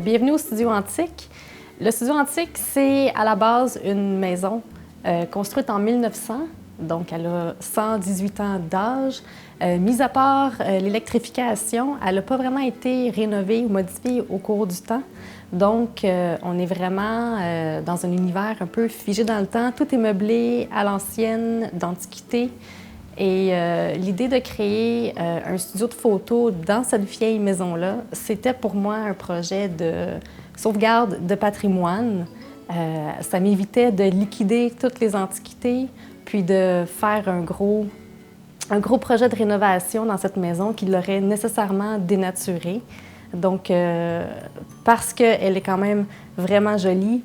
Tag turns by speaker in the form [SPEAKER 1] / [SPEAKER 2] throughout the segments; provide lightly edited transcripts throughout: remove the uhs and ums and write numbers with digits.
[SPEAKER 1] Bienvenue au Studio Antique. Le Studio Antique, c'est à la base une maison construite en 1900, donc elle a 118 ans d'âge. Mis à part l'électrification, elle n'a pas vraiment été rénovée ou modifiée au cours du temps. Donc, on est vraiment dans un univers un peu figé dans le temps. Tout est meublé à l'ancienne, d'antiquité. Et l'idée de créer un studio de photo dans cette vieille maison-là, c'était pour moi un projet de sauvegarde de patrimoine. Ça m'évitait de liquider toutes les antiquités, puis de faire un gros projet de rénovation dans cette maison qui l'aurait nécessairement dénaturée. Donc, parce qu'elle est quand même vraiment jolie,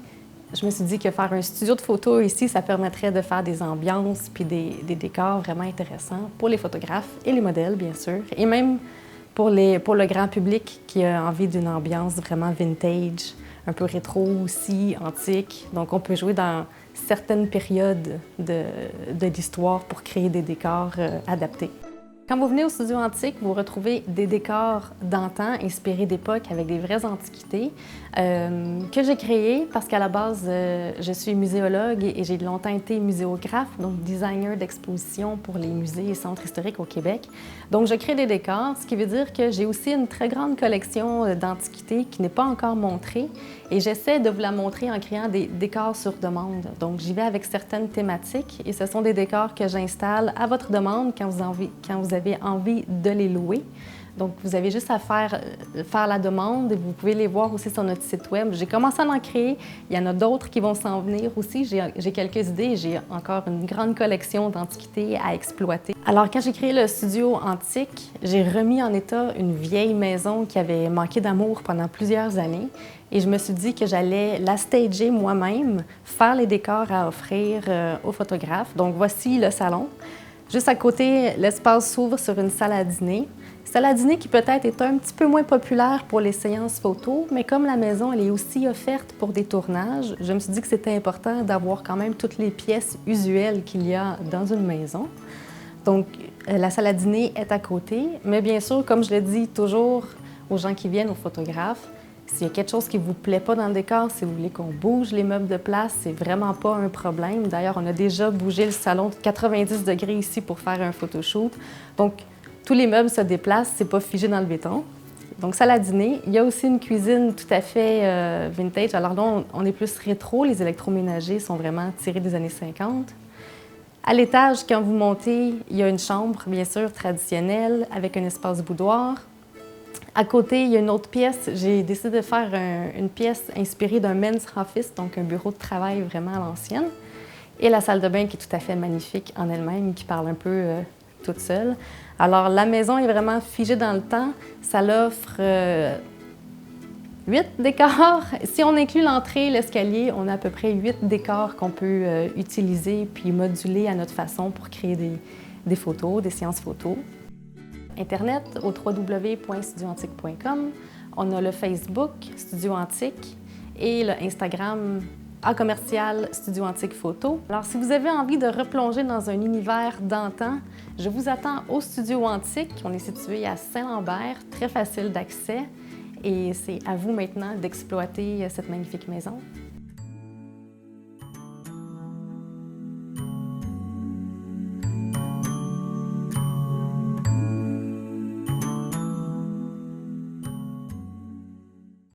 [SPEAKER 1] je me suis dit que faire un studio de photo ici, ça permettrait de faire des ambiances puis des décors vraiment intéressants pour les photographes et les modèles, bien sûr, et même pour le grand public qui a envie d'une ambiance vraiment vintage, un peu rétro aussi, antique. Donc, on peut jouer dans certaines périodes de l'histoire pour créer des décors adaptés. Quand vous venez au Studio Antique, vous retrouvez des décors d'antan inspirés d'époque avec des vraies antiquités que j'ai créés parce qu'à la base, je suis muséologue et j'ai longtemps été muséographe, donc designer d'exposition pour les musées et centres historiques au Québec. Donc, je crée des décors, ce qui veut dire que j'ai aussi une très grande collection d'antiquités qui n'est pas encore montrée et j'essaie de vous la montrer en créant des décors sur demande. Donc, j'y vais avec certaines thématiques et ce sont des décors que j'installe à votre demande quand vous avez envie de les louer. Donc, vous avez juste à faire la demande et vous pouvez les voir aussi sur notre site web. J'ai commencé à en créer. Il y en a d'autres qui vont s'en venir aussi. J'ai quelques idées et j'ai encore une grande collection d'antiquités à exploiter. Alors, quand j'ai créé le studio antique, j'ai remis en état une vieille maison qui avait manqué d'amour pendant plusieurs années. Et je me suis dit que j'allais la stager moi-même, faire les décors à offrir aux photographes. Donc, voici le salon. Juste à côté, l'espace s'ouvre sur une salle à dîner. Salle à dîner qui peut-être est un petit peu moins populaire pour les séances photos, mais comme la maison elle est aussi offerte pour des tournages, je me suis dit que c'était important d'avoir quand même toutes les pièces usuelles qu'il y a dans une maison. Donc, la salle à dîner est à côté, mais bien sûr, comme je le dis toujours aux gens qui viennent, aux photographes, s'il y a quelque chose qui ne vous plaît pas dans le décor, si vous voulez qu'on bouge les meubles de place, c'est vraiment pas un problème. D'ailleurs, on a déjà bougé le salon de 90 degrés ici pour faire un photoshoot. Donc, tous les meubles se déplacent, c'est pas figé dans le béton. Donc, salle à dîner. Il y a aussi une cuisine tout à fait vintage. Alors là, on est plus rétro. Les électroménagers sont vraiment tirés des années 50. À l'étage, quand vous montez, il y a une chambre, bien sûr, traditionnelle, avec un espace boudoir. À côté, il y a une autre pièce. J'ai décidé de faire une pièce inspirée d'un men's office, donc un bureau de travail vraiment à l'ancienne. Et la salle de bain qui est tout à fait magnifique en elle-même, qui parle un peu toute seule. Alors, la maison est vraiment figée dans le temps. Ça l'offre 8 décors. Si on inclut l'entrée et l'escalier, on a à peu près 8 décors qu'on peut utiliser puis moduler à notre façon pour créer des photos, des séances photos. Internet au www.studioantique.com. On a le Facebook Studio Antique et le Instagram @commercial Studio Antique Photo. Alors, si vous avez envie de replonger dans un univers d'antan, je vous attends au Studio Antique. On est situé à Saint-Lambert, très facile d'accès. Et c'est à vous maintenant d'exploiter cette magnifique maison.